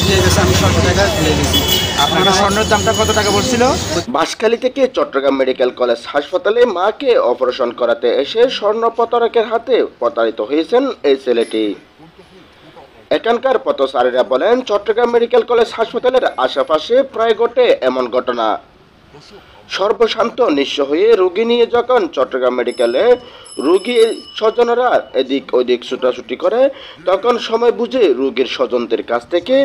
দিয়ে গেছে, আমি 700 টাকা দিয়ে গেছি। আপনার স্বর্ণের দামটা কত টাকা বলছিল? বাঁশখালী থেকে চট্টগ্রাম মেডিকেল কলেজ হাসপাতালে মাকে অপারেশন করাতে এসে স্বর্ণ প্রতারকের হাতে প্রতারিত হয়েছেন এই ছেলেটি। এখানকার পথচারীরা বলেন, চট্টগ্রাম মেডিকেল কলেজ হাসপাতালের আশেপাশে প্রায় ঘটে এমন ঘটনা। সর্বশান্ত নিঃস্ব হয়ে রোগী নিয়ে যখন চট্টগ্রাম মেডিকেলে রোগী স্বজনেরা এদিক ওদিক ছুটাছুটি করে, তখন সময় বুঝে রোগীর স্বজনদের কাছ থেকে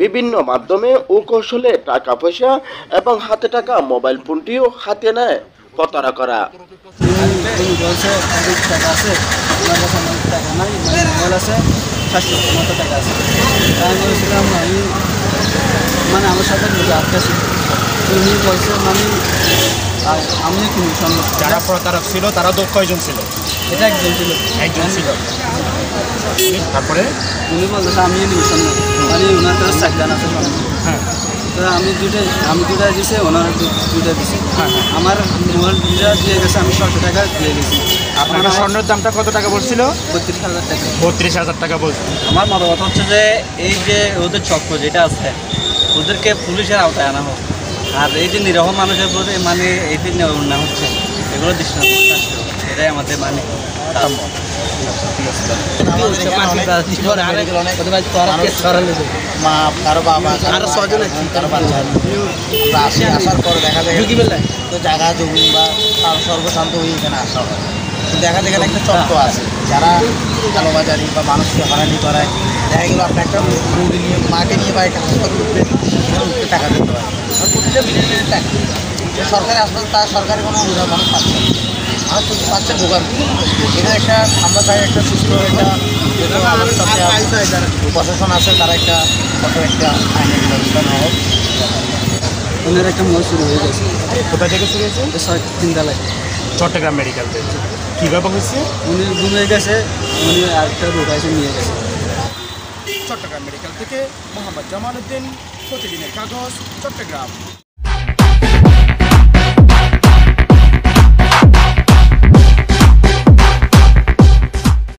বিভিন্ন মাধ্যমে ও কৌশলে টাকা পয়সা এবং হাতে টাকা মোবাইল ফোনটিও হাতে নেয় প্রতারকরা। বলছে টাকা আছে, আমার কাছে আমার টাকা নাই, মোবাইল আছে 700 মতো টাকা আছে। আমি বলছিলাম মানে আমার সাথে আটকা ছিল। উনি বলছে আমি কিনি স্বর্ণ। যারা প্রতারক ছিল তারা কয়জন ছিল? এটা একজন ছিল। তারপরে উনি বলতেছে আমি নিই স্বর্ণ, মানে ওনার কাছে চাকদান আছে স্বর্ণ। হ্যাঁ, তো আমি দুটা দিছে, ওনার দুটা দিছে। আমার মোবাইল দিয়ে গেছে, আমি 700 টাকা দিয়ে গেছি। আপনার স্বর্ণের দামটা কত টাকা বলছিল? 32,000 টাকা। 32,000 টাকা বলছিল। আমার মতামত হচ্ছে যে এই যে ওদের চক্র যেটা আছে, ওদেরকে পুলিশের আওতায় আনা হোক। আর এই যে নিরহ মানুষের প্রতি মানে এই যে অন্যায় হচ্ছে, এগুলো দৃষ্টান্ত এটাই আমাদের মানে মা কারো বাবা কারো ছজন কারো বাচ্চা আসার পরে দেখা যায় তো জায়গা জমি বা সর্বশান্ত হয়ে এখানে আসা হয়। দেখা যায় এখানে একটা চক্র আছে যারা কালোবাজারি বা মানুষকে হারানি করায়। দেখা গেলো আপনি একটা রোগী নিয়ে মাকে নিয়ে বা একটা হাসপাতাল উঠবেন, সেখানে উঠতে টাকা দিতে হয়। প্রতিটা মিনিটের টাকা সরকারি হাসপাতাল, তার সরকারি কোনো অনুদান মানুষ পাচ্ছে না, মানুষ শুধু পাচ্ছে ভোগান্তি। এখানে একটা আমরা চাই একটা সুস্থ একটা প্রশাসন আছে, তারা একটা কঠোর একটা আইনের ব্যবস্থা নেওয়া হোক। ওনার একটা মোবাইল শুরু হয়ে গেছে। কোথায় থেকে শুরু হয়েছে? 3 তলায় চট্টগ্রাম মেডিকেল থেকে। কীভাবে হয়েছে? উনি ঘুমিয়ে গেছে, উনি আরেকটা রোগ আছে নিয়ে গেছে। চট্টগ্রাম মেডিকেল থেকে মোহাম্মদ জামাল উদ্দিন, প্রতিদিনের কাগজ, চট্টগ্রাম।